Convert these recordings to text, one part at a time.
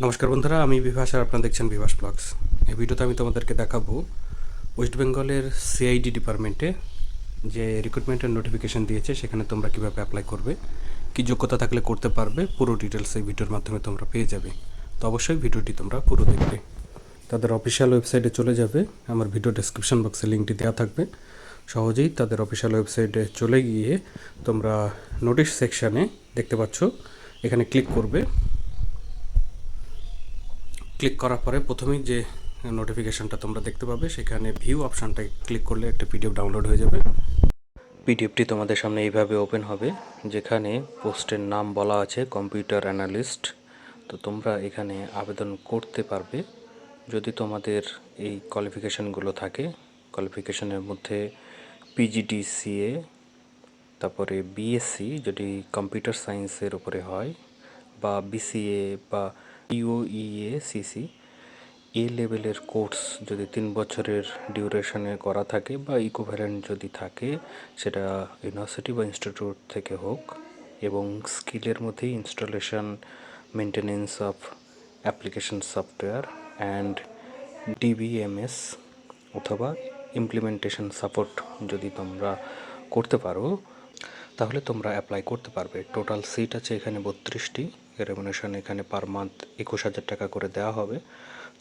নমস্কার বন্ধুরা, আমি বিভাস আর আপনারা দেখছেন বিভাস ব্লগস। এই ভিডিওতে আমি তোমাদেরকে দেখাবো ওয়েস্ট বেঙ্গলের সিআইডি ডিপার্টমেন্টে যে রিক্রুটমেন্টের নোটিফিকেশন দিয়েছে সেখানে তোমরা কীভাবে অ্যাপ্লাই করবে, কী যোগ্যতা থাকলে করতে পারবে, পুরো ডিটেলস এই ভিডিওর মাধ্যমে তোমরা পেয়ে যাবে। তো অবশ্যই ভিডিওটি তোমরা পুরো দেখবে। তাদের অফিসিয়াল ওয়েবসাইটে চলে যাবে, আমার ভিডিও ডেসক্রিপশন বক্সে লিঙ্কটি দেওয়া থাকবে। সহজেই তাদের অফিসিয়াল ওয়েবসাইটে চলে গিয়ে তোমরা নোটিশ সেকশানে দেখতে পাচ্ছ, এখানে ক্লিক করবে। ক্লিক করার পরে প্রথমেই যে নোটিফিকেশানটা তোমরা দেখতে পাবে সেখানে ভিউ অপশানটায় ক্লিক করলে একটা পিডিএফ ডাউনলোড হয়ে যাবে। পিডিএফটি তোমাদের সামনে এইভাবে ওপেন হবে, যেখানে পোস্টের নাম বলা আছে কম্পিউটার অ্যানালিস্ট। তো তোমরা এখানে আবেদন করতে পারবে যদি তোমাদের এই কোয়ালিফিকেশানগুলো থাকে। কোয়ালিফিকেশানের মধ্যে পিজিডিসিএ, তারপরে বিএসসি যদি কম্পিউটার সায়েন্সের উপরে হয়, বা বিসিএ বা ইউইএসিসি লেভেলের কোর্স যদি 3 বছরের ডিউরেশনে করা থাকে বা ইকুইভ্যালেন্ট যদি থাকে, সেটা ইউনিভার্সিটি বা ইনস্টিটিউট থেকে হোক। এবং স্কিলের মধ্যে installation, maintenance of application software and DBMS অথবা ইমপ্লিমেন্টেশন সাপোর্ট যদি তোমরা করতে পারো, তাহলে তোমরা অ্যাপ্লাই করতে পারবে। টোটাল সিট আছে এখানে 32টি। রেমুনেশন এখানে পার মান্থ 21,000 টাকা করে দেওয়া হবে।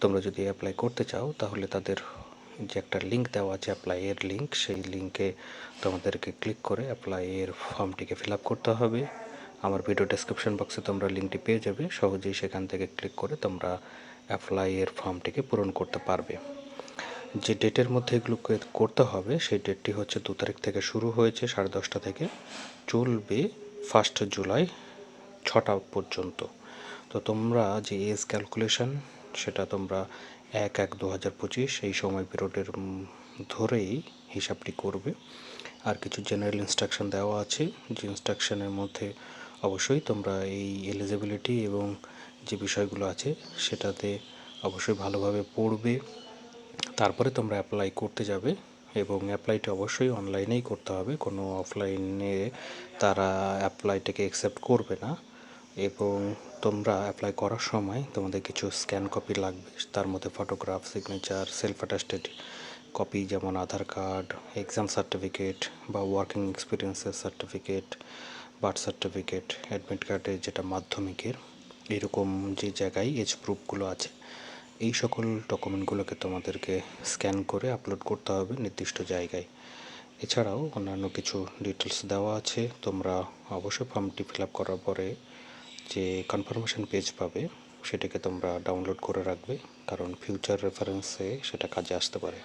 তোমরা যদি অ্যাপ্লাই করতে চাও তাহলে তাদের যে একটা লিঙ্ক দেওয়া আছে অ্যাপ্লাইয়ের লিঙ্ক, সেই লিঙ্কে তোমাদেরকে ক্লিক করে অ্যাপ্লাইয়ের ফর্মটিকে ফিল আপ করতে হবে। আমার ভিডিও ডেসক্রিপশন বক্সে তোমরা লিঙ্কটি পেয়ে যাবে, সহজেই সেখান থেকে ক্লিক করে তোমরা অ্যাপ্লাইয়ের ফর্মটিকে পূরণ করতে পারবে। যে ডেটের মধ্যে এগুলোকে করতে হবে সেই ডেটটি হচ্ছে 2 তারিখ থেকে শুরু হয়েছে 10:30 থেকে, চলবে 1 জুলাই 6টা পর্যন্ত। তো তোমরা যে এজ ক্যালকুলেশন সেটা তোমরা 1/1/2025 এই সময় পিরিয়ডের ধরেই হিসাবটি করবে। আর কিছু জেনারেল ইনস্ট্রাকশন দেওয়া আছে, যে ইনস্ট্রাকশনের মধ্যে অবশ্যই তোমরা এই এলিজিবিলিটি এবং যে বিষয়গুলো আছে সেটাতে অবশ্যই ভালোভাবে পড়বে। তারপরে তোমরা অ্যাপ্লাই করতে যাবে এবং অ্যাপ্লাইটা অবশ্যই অনলাইনেই করতে হবে, কোনো অফলাইনে তারা অ্যাপ্লাইটাকে অ্যাকসেপ্ট করবে না। এবং তোমরা অ্যাপ্লাই করার সময় তোমাদের কিছু স্ক্যান কপি লাগবে, তার মধ্যে photograph, signature, self attested copy যেমন আধার কার্ড, এক্সাম সার্টিফিকেট বা ওয়ার্কিং এক্সপিরিয়েন্সের সার্টিফিকেট, বার্থ সার্টিফিকেট, অ্যাডমিট কার্ডের যেটা মাধ্যমিকের, এরকম যে জায়গায় এজ প্রুফগুলো আছে এই সকল ডকুমেন্টগুলোকে তোমাদেরকে স্ক্যান করে আপলোড করতে হবে নির্দিষ্ট জায়গায়। এছাড়াও অন্যান্য কিছু ডিটেলস দেওয়া আছে। তোমরা অবশ্যই ফর্মটি ফিল আপ করার পরে যে কনফার্মেশন পেজ পাবে সেটাকে তোমরা ডাউনলোড করে রাখবে, কারণ ফিউচার রেফারেন্সে সেটা কাজে আসতে পারে।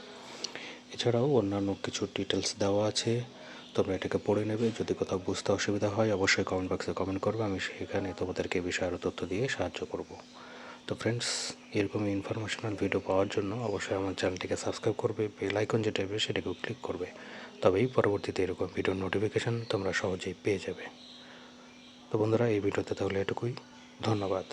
এছাড়াও অন্যান্য কিছু ডিটেলস দেওয়া আছে, তোমরা এটাকে পড়ে নেবে। যদি কোথাও বুঝতে অসুবিধা হয় অবশ্যই কমেন্ট বক্সে কমেন্ট করবে, আমি সেখানে তোমাদেরকে এই বিষয়ে আরও তথ্য দিয়ে সাহায্য করব। তো ফ্রেন্ডস, এরকমই ইনফরমেশনাল ভিডিও পাওয়ার জন্য অবশ্যই আমার চ্যানেলটিকে সাবস্ক্রাইব করবে, বেল আইকন যেটা হবে সেটাকেও ক্লিক করবে, তবেই পরবর্তীতে এরকম ভিডিওর নোটিফিকেশান তোমরা সহজেই পেয়ে যাবে। তো বন্ধুরা, এই ভিডিওতে তাহলে এটুকুই। ধন্যবাদ।